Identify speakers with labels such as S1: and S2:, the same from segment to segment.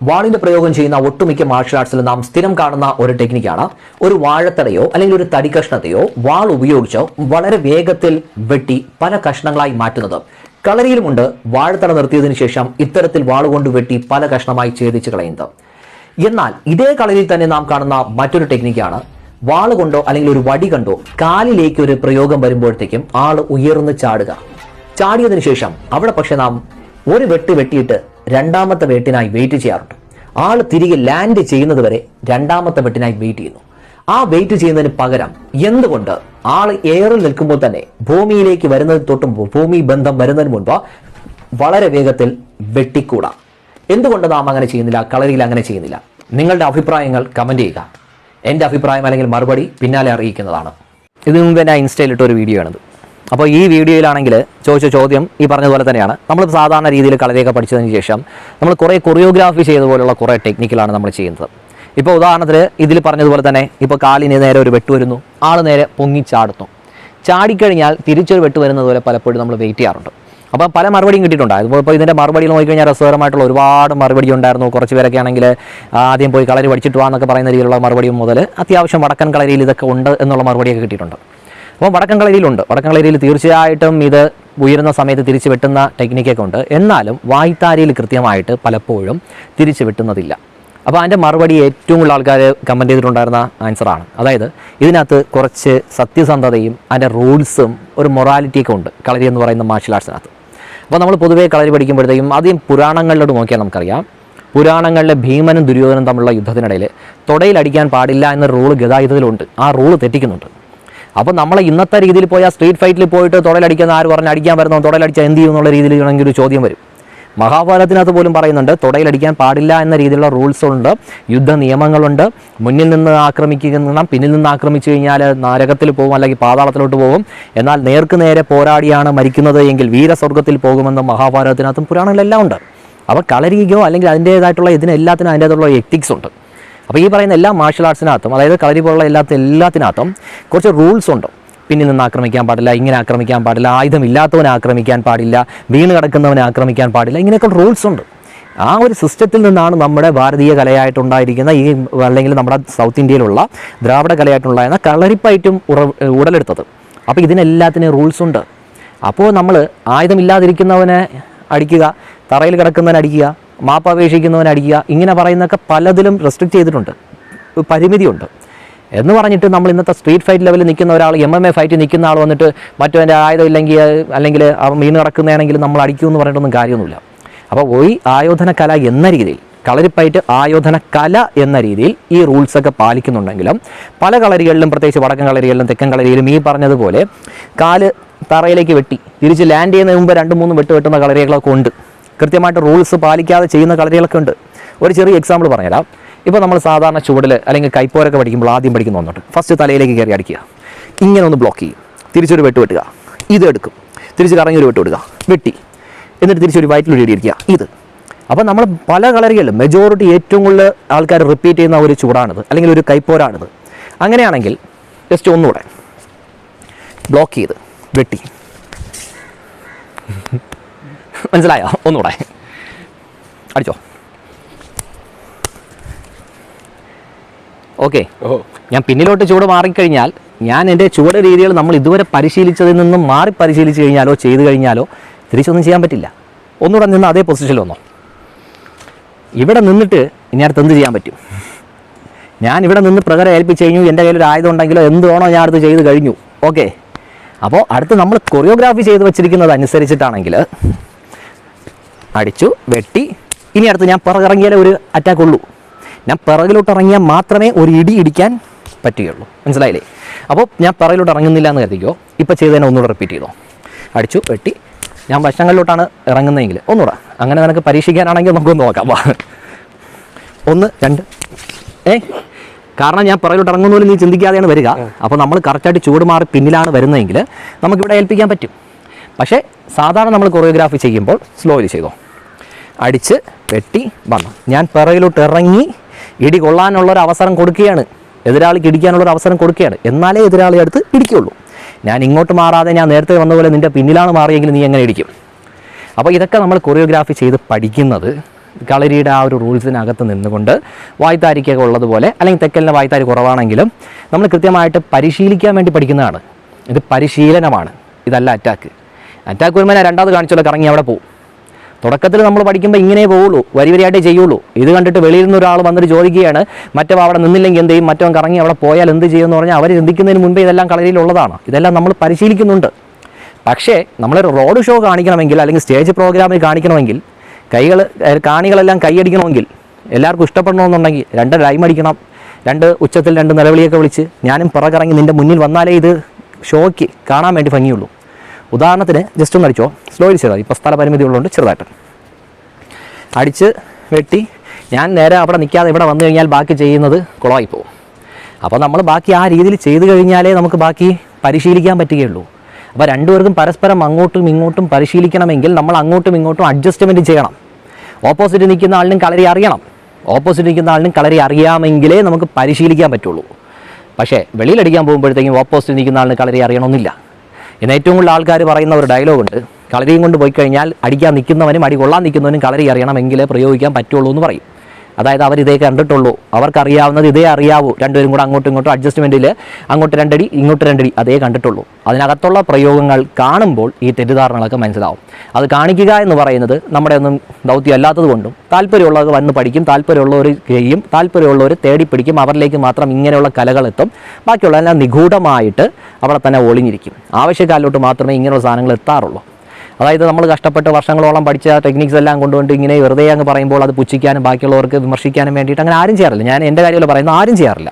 S1: വാളിന്റെ പ്രയോഗം ചെയ്യുന്ന ഒട്ടുമിക്ക മാർഷൽ ആർട്സിൽ നാം സ്ഥിരം കാണുന്ന ഒരു ടെക്നിക്കാണ് ഒരു വാഴത്തടയോ അല്ലെങ്കിൽ ഒരു തടി കഷ്ണത്തെയോ വാൾ ഉപയോഗിച്ചോ വളരെ വേഗത്തിൽ വെട്ടി പല കഷ്ണങ്ങളായി മാറ്റുന്നത്. കളരിയിലുമുണ്ട് വാഴത്തട നിർത്തിയതിനു ശേഷം ഇത്തരത്തിൽ വാളുകൊണ്ട് വെട്ടി പല കഷ്ണമായി ഛേദിച്ച് കളയുന്നത്. എന്നാൽ ഇതേ കളരിയിൽ തന്നെ നാം കാണുന്ന മറ്റൊരു ടെക്നിക്കാണ് വാള് കൊണ്ടോ അല്ലെങ്കിൽ ഒരു വടി കണ്ടോ കാലിലേക്ക് ഒരു പ്രയോഗം വരുമ്പോഴത്തേക്കും ആള് ഉയർന്ന് ചാടുക. ചാടിയതിനു ശേഷം അവിടെ പക്ഷെ നാം ഒരു വെട്ടിയിട്ട് രണ്ടാമത്തെ വെട്ടിനായി വെയിറ്റ് ചെയ്യാറുണ്ട്. ആള് തിരികെ ലാൻഡ് ചെയ്യുന്നത് വരെ രണ്ടാമത്തെ വെട്ടിനായി വെയിറ്റ് ചെയ്യുന്നു. ആ വെയിറ്റ് ചെയ്യുന്നതിന് പകരം എന്തുകൊണ്ട് ആള് എയറിൽ നിൽക്കുമ്പോൾ തന്നെ ഭൂമിയിലേക്ക് വരുന്നതിന് തൊട്ടും ഭൂമി ബന്ധം വരുന്നതിന് മുൻപ് വളരെ വേഗത്തിൽ വെട്ടിക്കൂടാ? എന്തുകൊണ്ട് നാം അങ്ങനെ ചെയ്യുന്നില്ല? കളരിയിൽ അങ്ങനെ ചെയ്യുന്നില്ല? നിങ്ങളുടെ അഭിപ്രായങ്ങൾ കമന്റ് ചെയ്യുക. എൻ്റെ അഭിപ്രായം അല്ലെങ്കിൽ മറുപടി പിന്നാലെ അറിയിക്കുന്നതാണ്. ഇതിനു മുമ്പ് ഞാൻ ഇൻസ്റ്റയിലിട്ട ഒരു വീഡിയോ ആണിത്. അപ്പോൾ ഈ വീഡിയോയിലാണെങ്കിൽ ചോദിച്ച ചോദ്യം ഈ പറഞ്ഞതുപോലെ തന്നെയാണ്. നമ്മൾ സാധാരണ രീതിയിൽ കളരിയൊക്കെ പഠിച്ചതിന് ശേഷം നമ്മൾ കുറേ കൊറിയോഗ്രാഫി ചെയ്ത പോലുള്ള കുറേ ടെക്നിക്കിലാണ് നമ്മൾ ചെയ്യുന്നത്. ഇപ്പോൾ ഉദാഹരണത്തിന് ഇതിൽ പറഞ്ഞതുപോലെ തന്നെ ഇപ്പോൾ കാലിന് നേരെ ഒരു വെട്ട് വരുന്നു, ആൾ നേരെ പൊങ്ങിച്ചാടുന്നു. ചാടിക്കഴിഞ്ഞാൽ തിരിച്ചൊരു വെട്ട് വരുന്നത് പോലെ പലപ്പോഴും നമ്മൾ വെയിറ്റ് ചെയ്യാറുണ്ട്. അപ്പോൾ പല മറുപടിയും കിട്ടിയിട്ടുണ്ട്. ഇപ്പോൾ ഇതിൻ്റെ മറുപടിയിൽ നോക്കിക്കഴിഞ്ഞാൽ രസകരമായിട്ടുള്ള ഒരുപാട് മറുപടി ഉണ്ടായിരുന്നു. കുറച്ച് പേരൊക്കെ ആണെങ്കിൽ ആദ്യം പോയി കളരി പഠിച്ചിട്ട് വാന്നൊക്കെ പറയുന്ന രീതിയിലുള്ള മറുപടിയും മുതൽ അത്യാവശ്യം വടക്കൻ കളരിയിൽ ഇതൊക്കെ ഉണ്ട് എന്നുള്ള മറുപടിയൊക്കെ കിട്ടിയിട്ടുണ്ട്. അപ്പോൾ വടക്കൻ കളരിയിലുണ്ട്. വടക്കൻ കളരിയിൽ തീർച്ചയായിട്ടും ഇത് ഉയരുന്ന സമയത്ത് തിരിച്ച് വെട്ടുന്ന ടെക്നിക്കൊക്കെ ഉണ്ട്. എന്നാലും വായ്ത്താരിയിൽ കൃത്യമായിട്ട് പലപ്പോഴും തിരിച്ച് വെട്ടുന്നതില്ല. അപ്പോൾ അതിൻ്റെ മറുപടി ഏറ്റവും കൂടുതൽ ആൾക്കാർ കമൻറ്റ് ചെയ്തിട്ടുണ്ടായിരുന്ന ആൻസറാണ്. അതായത് ഇതിനകത്ത് കുറച്ച് സത്യസന്ധതയും അതിൻ്റെ റൂൾസും ഒരു മൊറാലിറ്റിയൊക്കെ ഉണ്ട് കളരി എന്ന് പറയുന്ന മാർഷൽ ആർട്സിനകത്ത്. അപ്പോൾ നമ്മൾ പൊതുവേ കളരി പഠിക്കുമ്പോഴത്തേക്കും ആദ്യം പുരാണങ്ങളിലോട്ട് നോക്കിയാൽ നമുക്കറിയാം. പുരാണങ്ങളിലെ ഭീമനും ദുര്യോധനും തമ്മിലുള്ള യുദ്ധത്തിനിടയിൽ തുടയിലടിക്കാൻ പാടില്ല എന്ന റൂൾ ഗതാഗതത്തിലുണ്ട്. ആ റൂൾ തെറ്റിക്കുന്നുണ്ട്. അപ്പോൾ നമ്മൾ ഇന്നത്തെ രീതിയിൽ പോയാൽ സ്ട്രീറ്റ് ഫൈറ്റിൽ പോയിട്ട് തുടയിലടിക്കുന്ന ആര് പറഞ്ഞ് അടിക്കാൻ വരുന്നോ, തുടയിലടിച്ചാൽ എന്ത് ചെയ്യും എന്നുള്ള രീതിയിലാണെങ്കിൽ ഒരു ചോദ്യം വരും. മഹാഭാരതത്തിനകത്ത് പോലും പറയുന്നുണ്ട് തുടയിലടിക്കാൻ പാടില്ല എന്ന രീതിയിലുള്ള റൂൾസ് ഉണ്ട്, യുദ്ധ നിയമങ്ങളുണ്ട്. മുന്നിൽ നിന്ന് ആക്രമിക്കണം, പിന്നിൽ നിന്ന് ആക്രമിച്ചു കഴിഞ്ഞാൽ നരകത്തിൽ പോകും അല്ലെങ്കിൽ പാതാളത്തിലോട്ട് പോകും. എന്നാൽ നേർക്ക് നേരെ പോരാടിയാണ് മരിക്കുന്നത് എങ്കിൽ വീരസ്വർഗത്തിൽ പോകുമെന്ന് മഹാഭാരതത്തിനകത്തും പുരാണങ്ങളെല്ലാം ഉണ്ട്. അപ്പോൾ കളരിക്കോ അല്ലെങ്കിൽ അതിൻ്റേതായിട്ടുള്ള ഇതിനെല്ലാത്തിനും അതിൻ്റേതായിട്ടുള്ള എത്തിക്സ് ഉണ്ട്. അപ്പോൾ ഈ പറയുന്ന എല്ലാ മാർഷൽ ആർട്സിനകത്തും, അതായത് കളരി പോലുള്ള എല്ലാത്തിനകത്തും കുറച്ച് റൂൾസ് ഉണ്ട്. പിന്നിൽ നിന്ന് ആക്രമിക്കാൻ പാടില്ല, ഇങ്ങനെ ആക്രമിക്കാൻ പാടില്ല, ആയുധമില്ലാത്തവനെ ആക്രമിക്കാൻ പാടില്ല, വീണ് കിടക്കുന്നവനെ ആക്രമിക്കാൻ പാടില്ല, ഇങ്ങനെയൊക്കെ റൂൾസ് ഉണ്ട്. ആ ഒരു സിസ്റ്റത്തിൽ നിന്നാണ് നമ്മുടെ ഭാരതീയ കലയായിട്ടുണ്ടായിരിക്കുന്ന ഈ അല്ലെങ്കിൽ നമ്മുടെ സൗത്ത് ഇന്ത്യയിലുള്ള ദ്രാവിഡ കലയായിട്ടുണ്ടായിരുന്ന കളരിപ്പയറ്റും ഉടലെടുത്തത്. അപ്പോൾ ഇതിനെല്ലാത്തിനും റൂൾസ് ഉണ്ട്. അപ്പോൾ നമ്മൾ ആയുധമില്ലാതിരിക്കുന്നവനെ അടിക്കുക, തറയിൽ കിടക്കുന്നവനെ അടിക്കുക, മാപ്പ് അപേക്ഷിക്കുന്നവനെ അടിക്കുക, ഇങ്ങനെ പറയുന്നതൊക്കെ പലതിലും റെസ്ട്രിക്റ്റ് ചെയ്തിട്ടുണ്ട്, പരിമിതിയുണ്ട്. എന്ന് പറഞ്ഞിട്ട് നമ്മൾ ഇന്നത്തെ സ്ട്രീറ്റ് ഫൈറ്റ് ലെവലിൽ നിൽക്കുന്ന ഒരാൾ, MMA ഫൈറ്റ് നിൽക്കുന്ന ആൾ വന്നിട്ട് മറ്റവൻ്റെ ആയുധം ഇല്ലെങ്കിൽ അല്ലെങ്കിൽ വീണ് കിടക്കുന്നതാണെങ്കിൽ നമ്മൾ അടിക്കുമെന്ന് പറഞ്ഞിട്ടൊന്നും കാര്യമൊന്നുമില്ല. അപ്പോൾ ഈ ആയോധന കല എന്ന രീതിയിൽ, കളരിപ്പയറ്റ് ആയോധന കല എന്ന രീതിയിൽ ഈ റൂൾസൊക്കെ പാലിക്കുന്നുണ്ടെങ്കിലും പല കളരികളിലും, പ്രത്യേകിച്ച് വടക്കൻ കളരികളിലും തെക്കൻ കളരിയിലും ഈ പറഞ്ഞതുപോലെ കാല് തറയിലേക്ക് വെട്ടി തിരിച്ച് ലാൻഡ് ചെയ്യുന്നതിന് മുമ്പ് 2-3 വെട്ടുന്ന കളരികളൊക്കെ ഉണ്ട്. കൃത്യമായിട്ട് റൂൾസ് പാലിക്കാതെ ചെയ്യുന്ന കളരികളൊക്കെ ഉണ്ട്. ഒരു ചെറിയ എക്സാമ്പിൾ പറഞ്ഞുതരാം. ഇപ്പോൾ നമ്മൾ സാധാരണ ചുവടിൽ അല്ലെങ്കിൽ കൈപ്പോരൊക്കെ പഠിക്കുമ്പോൾ ആദ്യം പഠിക്കുന്ന ഒന്നുണ്ട്. ഫസ്റ്റ് തലയിലേക്ക് കയറി അടിക്കുക, ഇങ്ങനെ ഒന്ന് ബ്ലോക്ക് ചെയ്യും, തിരിച്ചൊരു വെട്ടുക, ഇത് എടുക്കും, തിരിച്ച് കറങ്ങി ഒരു വെട്ടുക, വെട്ടി, എന്നിട്ട് തിരിച്ചൊരു വയറ്റിലൊരു ഇടിയിരിക്കുക, ഇത്. അപ്പോൾ നമ്മൾ പല കളരികളിലും മെജോറിറ്റി ഏറ്റവും കൂടുതൽ ആൾക്കാർ റിപ്പീറ്റ് ചെയ്യുന്ന ഒരു ചൂടാണിത്, അല്ലെങ്കിൽ ഒരു കൈപ്പോരാണിത്. അങ്ങനെയാണെങ്കിൽ ജസ്റ്റ് ഒന്നുകൂടെ ബ്ലോക്ക് ചെയ്ത് വെട്ടി, മനസ്സിലായോ? ഒന്നുകൂടെ അടിച്ചോ. ഓക്കെ, ഞാൻ പിന്നിലോട്ട് ചുവട് മാറിക്കഴിഞ്ഞാൽ ഞാൻ എൻ്റെ ചുവട് രീതികൾ നമ്മൾ ഇതുവരെ പരിശീലിച്ചതിൽ നിന്നും മാറി പരിശീലിച്ച് കഴിഞ്ഞാലോ ചെയ്തു കഴിഞ്ഞാലോ തിരിച്ചൊന്നും ചെയ്യാൻ പറ്റില്ല. ഒന്നുകൂടെ നിന്ന് അതേ പൊസിഷനിൽ വന്നോ. ഇവിടെ നിന്നിട്ട് ഇനി അടുത്ത് എന്ത് ചെയ്യാൻ പറ്റും? ഞാൻ ഇവിടെ നിന്ന് പ്രകാരം ഏൽപ്പിച്ച് കഴിഞ്ഞു, എൻ്റെ കയ്യിൽ ഒരു ആയുധം ഉണ്ടെങ്കിലോ എന്ത് വേണോ ഞാൻ അടുത്ത് ചെയ്ത് കഴിഞ്ഞു. ഓക്കെ, അപ്പോൾ അടുത്ത് നമ്മൾ കൊറിയോഗ്രാഫി ചെയ്ത് വെച്ചിരിക്കുന്നത് അനുസരിച്ചിട്ടാണെങ്കിൽ അടിച്ചു, വെട്ടി, ഇനി അടുത്ത് ഞാൻ പിറകിറങ്ങിയാലേ ഒരു അറ്റാക്ക് ഉള്ളൂ. ഞാൻ പിറകിലോട്ട് ഇറങ്ങിയാൽ മാത്രമേ ഒരു ഇടി ഇടിക്കാൻ പറ്റുകയുള്ളൂ. മനസ്സിലായില്ലേ? അപ്പോൾ ഞാൻ പിറകിലോട്ട് ഇറങ്ങുന്നില്ല എന്ന് കരുതിക്കോ. ഇപ്പോൾ ചെയ്തതിനെ ഒന്നുകൂടെ റിപ്പീറ്റ് ചെയ്തോ. അടിച്ചു, വെട്ടി, ഞാൻ വശങ്ങളിലോട്ടാണ് ഇറങ്ങുന്നതെങ്കിൽ ഒന്നുകൂടെ. അങ്ങനെ നിനക്ക് പരീക്ഷിക്കാനാണെങ്കിൽ നമുക്കൊന്ന് നോക്കാം. 1, 2. കാരണം ഞാൻ പിറകിലോട്ട് ഇറങ്ങുന്ന പോലും നീ ചിന്തിക്കാതെയാണ് വരിക. അപ്പോൾ നമ്മൾ കറക്റ്റായിട്ട് ചൂട് മാറി പിന്നിലാണ് വരുന്നതെങ്കിൽ നമുക്കിവിടെ ഏൽപ്പിക്കാൻ പറ്റും. പക്ഷേ സാധാരണ നമ്മൾ കൊറിയോഗ്രാഫി ചെയ്യുമ്പോൾ സ്ലോയിൽ ചെയ്തോ. അടിച്ച്, വെട്ടി, വന്നു, ഞാൻ പിറകിലോട്ട് ഇറങ്ങി ഇടി കൊള്ളാനുള്ളൊരു അവസരം കൊടുക്കുകയാണ്, എതിരാളിക്ക് ഇടിക്കാനുള്ളൊരു അവസരം കൊടുക്കുകയാണ്. എന്നാലേ എതിരാളി അടുത്ത് ഇടിക്കുള്ളൂ. ഞാൻ ഇങ്ങോട്ട് മാറാതെ ഞാൻ നേരത്തെ വന്ന പോലെ നിൻ്റെ പിന്നിലാണ് മാറിയെങ്കിൽ നീ എങ്ങനെ ഇടിക്കും? അപ്പോൾ ഇതൊക്കെ നമ്മൾ കൊറിയോഗ്രാഫി ചെയ്ത് പഠിക്കുന്നത് കളരിയുടെ ആ ഒരു റൂൾസിനകത്ത് നിന്നുകൊണ്ട് വായ്ത്താരിക്കൊക്കെ ഉള്ളതുപോലെ, അല്ലെങ്കിൽ തെക്കലിൻ്റെ വായ്ത്താരി കുറവാണെങ്കിലും നമ്മൾ കൃത്യമായിട്ട് പരിശീലിക്കാൻ വേണ്ടി പഠിക്കുന്നതാണ്. ഇത് പരിശീലനമാണ്, ഇതല്ല അറ്റാക്ക്. അറ്റാക്ക് വരുമ്പോൾ ഞാൻ രണ്ടാമത് കാണിച്ചോളൂ, കറങ്ങി അവിടെ പോകും. തുടക്കത്തിൽ നമ്മൾ പഠിക്കുമ്പോൾ ഇങ്ങനെ പോവുള്ളൂ, വരിയായിട്ടേ ചെയ്യുള്ളൂ. ഇത് കണ്ടിട്ട് വെളിയിൽ നിന്ന് ഒരാൾ വന്നിട്ട് ചോദിക്കുകയാണ് മറ്റവ അവിടെ നിന്നില്ലെങ്കിൽ എന്ത് ചെയ്യും, മറ്റവൻ കറങ്ങി അവിടെ പോയാൽ എന്ത് ചെയ്യുമെന്ന് പറഞ്ഞാൽ അവർ ചിന്തിക്കുന്നതിന് മുമ്പേ ഇതെല്ലാം കളരിയിലുള്ളതാണ്. ഇതെല്ലാം നമ്മൾ പരിശീലിക്കുന്നുണ്ട്. പക്ഷേ നമ്മളൊരു റോഡ് ഷോ കാണിക്കണമെങ്കിൽ, അല്ലെങ്കിൽ സ്റ്റേജ് പ്രോഗ്രാമിൽ കാണിക്കണമെങ്കിൽ, കാണികളെല്ലാം കൈയടിക്കണമെങ്കിൽ, എല്ലാവർക്കും ഇഷ്ടപ്പെടണമെന്നുണ്ടെങ്കിൽ 2 ലൈം അടിക്കണം, 2 ഉച്ചത്തിൽ 2 നിലവിളിയൊക്കെ വിളിച്ച് ഞാനും പിറകിറങ്ങി നിൻ്റെ മുന്നിൽ വന്നാലേ ഇത് ഷോയ്ക്ക് കാണാൻ വേണ്ടി ഭംഗിയുള്ളൂ. ഉദാഹരണത്തിന് ജസ്റ്റ് ഒന്ന് അടിച്ചോ, സ്ലോയിൽ ചെയ്താൽ ഇപ്പോൾ സ്ഥല പരിമിതി ഉള്ളതുകൊണ്ട് ചെറുതായിട്ട് അടിച്ച് വെട്ടി ഞാൻ നേരെ അവിടെ നിൽക്കാതെ ഇവിടെ വന്നു കഴിഞ്ഞാൽ ബാക്കി ചെയ്യുന്നത് കുളമായി പോകും. അപ്പോൾ നമ്മൾ ബാക്കി ആ രീതിയിൽ ചെയ്തു കഴിഞ്ഞാലേ നമുക്ക് ബാക്കി പരിശീലിക്കാൻ പറ്റുകയുള്ളൂ. അപ്പോൾ രണ്ടുപേർക്കും പരസ്പരം അങ്ങോട്ടും ഇങ്ങോട്ടും പരിശീലിക്കണമെങ്കിൽ നമ്മൾ അങ്ങോട്ടും ഇങ്ങോട്ടും അഡ്ജസ്റ്റ്മെൻറ്റ് ചെയ്യണം. ഓപ്പോസിറ്റ് നിൽക്കുന്ന ആളിനും കളരി അറിയണം, ഓപ്പോസിറ്റ് നിൽക്കുന്ന ആളിനും കളരി അറിയാമെങ്കിലേ നമുക്ക് പരിശീലിക്കാൻ പറ്റുള്ളൂ. പക്ഷേ വെളിയിലടിക്കാൻ പോകുമ്പോഴത്തേക്കും ഓപ്പോസിറ്റ് നിൽക്കുന്ന ആളിന് കളരി അറിയണമെന്നില്ല. ഇന്ന് ഏറ്റവും കൂടുതൽ ആൾക്കാർ പറയുന്ന ഒരു ഡയലോഗുണ്ട്, കളരിയും കൊണ്ട് പോയി കഴിഞ്ഞാൽ അടിക്കാൻ നിൽക്കുന്നവനും അടി കൊള്ളാൻ നിൽക്കുന്നവനും കളരി അറിയണമെങ്കിലേ പ്രയോഗിക്കാൻ പറ്റുള്ളൂ എന്ന് പറയും. അതായത് അവർ ഇതേ കണ്ടിട്ടുള്ളൂ, അവർക്കറിയാവുന്നത് ഇതേ അറിയാവൂ, രണ്ടുപേരും കൂടെ അങ്ങോട്ടും ഇങ്ങോട്ടും അഡ്ജസ്റ്റ്മെൻറ്റിൽ അങ്ങോട്ട് 2 അടി ഇങ്ങോട്ട് 2 അടി അതേ കണ്ടിട്ടുള്ളൂ. അതിനകത്തുള്ള പ്രയോഗങ്ങൾ കാണുമ്പോൾ ഈ തെറ്റിദ്ധാരണകളൊക്കെ മനസ്സിലാവും. അത് കാണിക്കുക എന്ന് പറയുന്നത് നമ്മുടെ ഒന്നും ദൗത്യം അല്ലാത്തത് കൊണ്ടും, താല്പര്യമുള്ളവർ വന്ന് പഠിക്കും, താല്പര്യമുള്ളവർ ചെയ്യും, താല്പര്യമുള്ളവർ തേടി പിടിക്കും, അവരിലേക്ക് മാത്രം ഇങ്ങനെയുള്ള കലകളെത്തും. ബാക്കിയുള്ളതെല്ലാം നിഗൂഢമായിട്ട് അവിടെ തന്നെ ഒളിഞ്ഞിരിക്കും. ആവശ്യക്കാരിലോട്ട് മാത്രമേ ഇങ്ങനെയുള്ള സാധനങ്ങൾ എത്താറുള്ളൂ. അതായത് നമ്മൾ കഷ്ടപ്പെട്ട് വർഷങ്ങളോളം പഠിച്ച ടെക്നിക്സ് എല്ലാം കൊണ്ടുകൊണ്ട് ഇങ്ങനെ വെറുതെ അങ്ങ് പറയുമ്പോൾ അത് പുച്ഛിക്കാനും ബാക്കിയുള്ളവർക്ക് വിമർശിക്കാനും വേണ്ടിയിട്ട് അങ്ങനെ ആരും ചെയ്യാറില്ല. ഞാൻ എൻ്റെ കാര്യമല്ല പറയുന്നത്, ആരും ചെയ്യാറില്ല.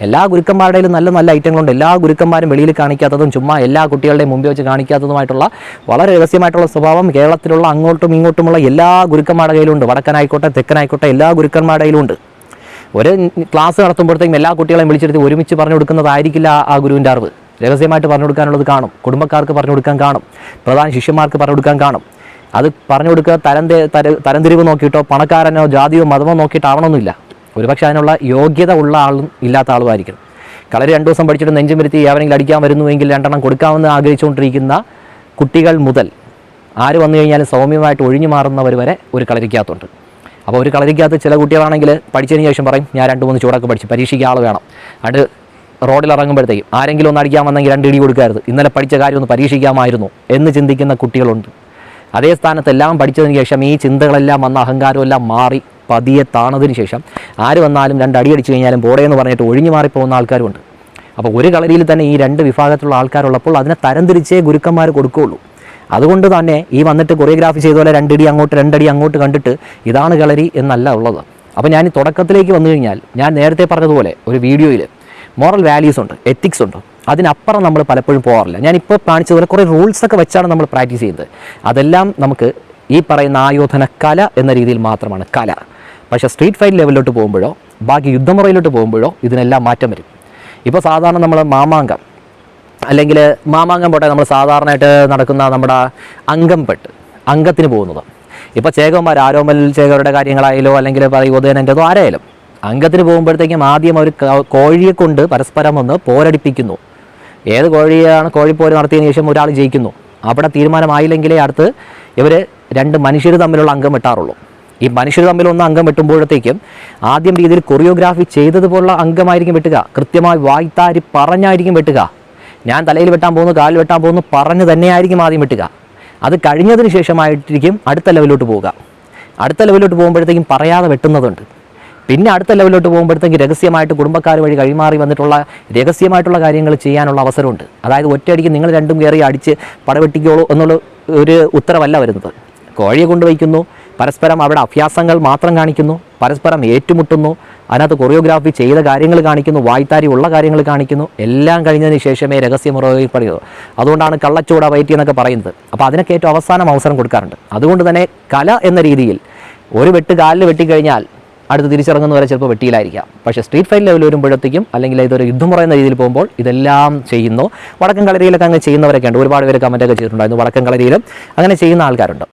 S1: എല്ലാ ഗുരുക്കന്മാരുടെയും നല്ല നല്ല ഐറ്റങ്ങളുണ്ട്. എല്ലാ ഗുരുക്കന്മാരും വെളിയിൽ കാണിക്കാത്തതും ചുമ്മാ എല്ലാ കുട്ടികളുടെയും മുമ്പിൽ വെച്ച് കാണിക്കാത്തതുമായിട്ടുള്ള വളരെ രഹസ്യമായിട്ടുള്ള സ്വഭാവം കേരളത്തിലുള്ള അങ്ങോട്ടും ഇങ്ങോട്ടുമുള്ള എല്ലാ ഗുരുക്കന്മാരുടെ കയ്യിലുണ്ട്. വടക്കനായിക്കോട്ടെ തെക്കനായിക്കോട്ടെ എല്ലാ ഗുരുക്കന്മാരുടെ കയ്യിലുണ്ട്. ഒരു ക്ലാസ് നടത്തുമ്പോഴത്തേക്കും എല്ലാ കുട്ടികളെയും വിളിച്ചെടുത്ത് ഒരുമിച്ച് പറഞ്ഞു കൊടുക്കുന്നതായിരിക്കില്ല ആ ഗുരുവിൻ്റെ അറിവ്. രഹസ്യമായിട്ട് പറഞ്ഞു കൊടുക്കാനുള്ളത് കാണും, കുടുംബക്കാർക്ക് പറഞ്ഞു കൊടുക്കാൻ കാണും, പ്രധാന ശിഷ്യന്മാർക്ക് പറഞ്ഞു കൊടുക്കാൻ കാണും. അത് പറഞ്ഞു കൊടുക്കുക തരംതിരിവ് നോക്കിയിട്ടോ പണക്കാരനോ ജാതിയോ മതമോ നോക്കിയിട്ടാവണമെന്നില്ല. ഒരുപക്ഷെ അതിനുള്ള യോഗ്യത ഉള്ള ആളും ഇല്ലാത്ത ആളുമായിരിക്കും. കളരി 2 ദിവസം പഠിച്ചിട്ട് നെഞ്ചും വരുത്തി എവരെങ്കിലും അടിക്കാൻ വരുന്നുവെങ്കിൽ 2 എണ്ണം കൊടുക്കാമെന്ന് ആഗ്രഹിച്ചുകൊണ്ടിരിക്കുന്ന കുട്ടികൾ മുതൽ ആര് വന്നു കഴിഞ്ഞാലും സൗമ്യമായിട്ട് ഒഴിഞ്ഞു മാറുന്നവർ വരെ ഒരു കളരിക്കകത്തുണ്ട്. അപ്പോൾ ഒരു കളരിക്കകത്ത് ചില കുട്ടികളാണെങ്കിൽ പഠിച്ചതിന് ശേഷം പറയും ഞാൻ 2-3 ചൂടൊക്കെ പഠിച്ച് പരീക്ഷയ്ക്ക് ആൾ വേണം. അത് റോഡിൽ ഇറങ്ങുമ്പോഴത്തേക്കും ആരെങ്കിലും ഒന്ന് അടിക്കാൻ വന്നെങ്കിൽ 2 ഇടി കൊടുക്കരുത്, ഇന്നലെ പഠിച്ച കാര്യം ഒന്ന് പരീക്ഷിക്കാമായിരുന്നു എന്ന് ചിന്തിക്കുന്ന കുട്ടികളുണ്ട്. അതേ സ്ഥാനത്ത് എല്ലാം പഠിച്ചതിന് ശേഷം ഈ ചിന്തകളെല്ലാം വന്ന അഹങ്കാരമെല്ലാം മാറി പതിയെ താണതിന് ശേഷം ആര് വന്നാലും 2 അടി അടിച്ചു കഴിഞ്ഞാലും പോടേന്ന് പറഞ്ഞിട്ട് ഒഴിഞ്ഞു മാറിപ്പോകുന്ന ആൾക്കാരുമുണ്ട്. അപ്പോൾ ഒരു കളരിയിൽ തന്നെ ഈ 2 വിഭാഗത്തിലുള്ള ആൾക്കാരുള്ളപ്പോൾ അതിനെ തരംതിരിച്ചേ ഗുരുക്കന്മാർ കൊടുക്കുകയുള്ളൂ. അതുകൊണ്ട് തന്നെ ഈ വന്നിട്ട് കൊറിയോഗ്രാഫി ചെയ്ത പോലെ 2 അടി അങ്ങോട്ട് 2 അടി അങ്ങോട്ട് കണ്ടിട്ട് ഇതാണ് കളരി എന്നല്ല ഉള്ളത്. അപ്പോൾ ഞാൻ തുടക്കത്തിലേക്ക് വന്നു കഴിഞ്ഞാൽ ഞാൻ നേരത്തെ പറഞ്ഞതുപോലെ ഒരു വീഡിയോയിൽ മോറൽ വാല്യൂസ് ഉണ്ട്, എത്തിക്സ് ഉണ്ട്, അതിനപ്പുറം നമ്മൾ പലപ്പോഴും പോകാറില്ല. ഞാനിപ്പോൾ കാണിച്ചതുപോലെ കുറേ റൂൾസൊക്കെ വെച്ചാണ് നമ്മൾ പ്രാക്ടീസ് ചെയ്യുന്നത്. അതെല്ലാം നമുക്ക് ഈ പറയുന്ന ആയോധന കല എന്ന രീതിയിൽ മാത്രമാണ് കല. പക്ഷേ സ്ട്രീറ്റ് ഫൈറ്റ് ലെവലിലോട്ട് പോകുമ്പോഴോ ബാക്കി യുദ്ധമുറയിലോട്ട് പോകുമ്പോഴോ ഇതിനെല്ലാം മാറ്റം വരും. ഇപ്പോൾ സാധാരണ നമ്മൾ മാമാങ്കം അല്ലെങ്കിൽ മാമാങ്കം പോട്ടെ, നമ്മൾ സാധാരണയായിട്ട് നടക്കുന്ന നമ്മുടെ അംഗത്തിന് പോകുന്നത്. ഇപ്പോൾ ചേകന്മാർ ആരോമൽ ചേകരുടെ കാര്യങ്ങളായാലോ അല്ലെങ്കിൽ ഉദയനൻ്റെതോ ആരായാലും അംഗത്തിന് പോകുമ്പോഴത്തേക്കും ആദ്യം ഒരു കോഴിയെ കൊണ്ട് പരസ്പരം ഒന്ന് പോരടിപ്പിക്കുന്നു. ഏത് കോഴിയാണ് കോഴിപ്പോര് നടത്തിയതിന് ശേഷം ഒരാൾ ജയിക്കുന്നു. അവിടെ തീരുമാനമായില്ലെങ്കിലേ അടുത്ത് ഇവർ 2 മനുഷ്യർ തമ്മിലുള്ള അംഗം വെട്ടാറുള്ളൂ. ഈ മനുഷ്യർ തമ്മിലൊന്ന് അംഗം വെട്ടുമ്പോഴത്തേക്കും ആദ്യം രീതിയിൽ കൊറിയോഗ്രാഫി ചെയ്തതുപോലുള്ള അംഗമായിരിക്കും വെട്ടുക. കൃത്യമായി വായ്ത്താരി പറഞ്ഞായിരിക്കും വെട്ടുക. ഞാൻ തലയിൽ വെട്ടാൻ പോകുന്നു, കാലിൽ വെട്ടാൻ പോകുന്നു പറഞ്ഞ് തന്നെയായിരിക്കും ആദ്യം വെട്ടുക. അത് കഴിഞ്ഞതിന് ശേഷമായിരിക്കും അടുത്ത ലെവലിലോട്ട് പോവുക. അടുത്ത ലെവലിലോട്ട് പോകുമ്പോഴത്തേക്കും പറയാതെ വെട്ടുന്നതുണ്ട്. പിന്നെ അടുത്ത ലെവലിലോട്ട് പോകുമ്പോഴത്തേക്ക് രഹസ്യമായിട്ട് കുടുംബക്കാർ വഴി കൈമാറി വന്നിട്ടുള്ള രഹസ്യമായിട്ടുള്ള കാര്യങ്ങൾ ചെയ്യാനുള്ള അവസരമുണ്ട്. അതായത് ഒറ്റയടിക്ക് നിങ്ങൾ 2 കയറി അടിച്ച് പടവെട്ടിക്കോളൂ എന്നുള്ള ഒരു ഉത്തരവല്ല വരുന്നത്. കോഴിയെ കൊണ്ടുവയ്ക്കുന്നു, പരസ്പരം അവിടെ അഭ്യാസങ്ങൾ മാത്രം കാണിക്കുന്നു, പരസ്പരം ഏറ്റുമുട്ടുന്നു, അതിനകത്ത് കൊറിയോഗ്രാഫി ചെയ്ത കാര്യങ്ങൾ കാണിക്കുന്നു, വായ്ത്താരി ഉള്ള കാര്യങ്ങൾ കാണിക്കുന്നു. എല്ലാം കഴിഞ്ഞതിന് ശേഷമേ രഹസ്യമുറയിൽ പറയുള്ളൂ. അതുകൊണ്ടാണ് കള്ളച്ചൂട വയറ്റി എന്നൊക്കെ പറയുന്നത്. അപ്പോൾ അതിനൊക്കെ ഏറ്റവും അവസരം കൊടുക്കാറുണ്ട്. അതുകൊണ്ട് തന്നെ കല എന്ന രീതിയിൽ ഒരു വെട്ട് കാലിൽ വെട്ടിക്കഴിഞ്ഞാൽ അടുത്ത് തിരിച്ചിറങ്ങുന്നവരെ ചിലപ്പോൾ വെട്ടിയിലായിരിക്കാം. പക്ഷേ സ്ട്രീറ്റ് ഫൈറ്റ് ലെവൽ വരുമ്പോഴത്തേക്കും അല്ലെങ്കിൽ ഇതൊരു യുദ്ധമുറ എന്ന രീതിയിൽ പോകുമ്പോൾ ഇതെല്ലാം ചെയ്യുന്നു. വടക്കൻ കളരിയിലൊക്കെ അങ്ങനെ ചെയ്യുന്നവരൊക്കെ ഉണ്ട്. ഒരുപാട് പേര് കമൻറ്റൊക്കെ ചെയ്തിട്ടുണ്ടായിരുന്നു. വടക്കൻ കളരിയിലും അങ്ങനെ ചെയ്യുന്ന ആൾക്കാരുണ്ട്.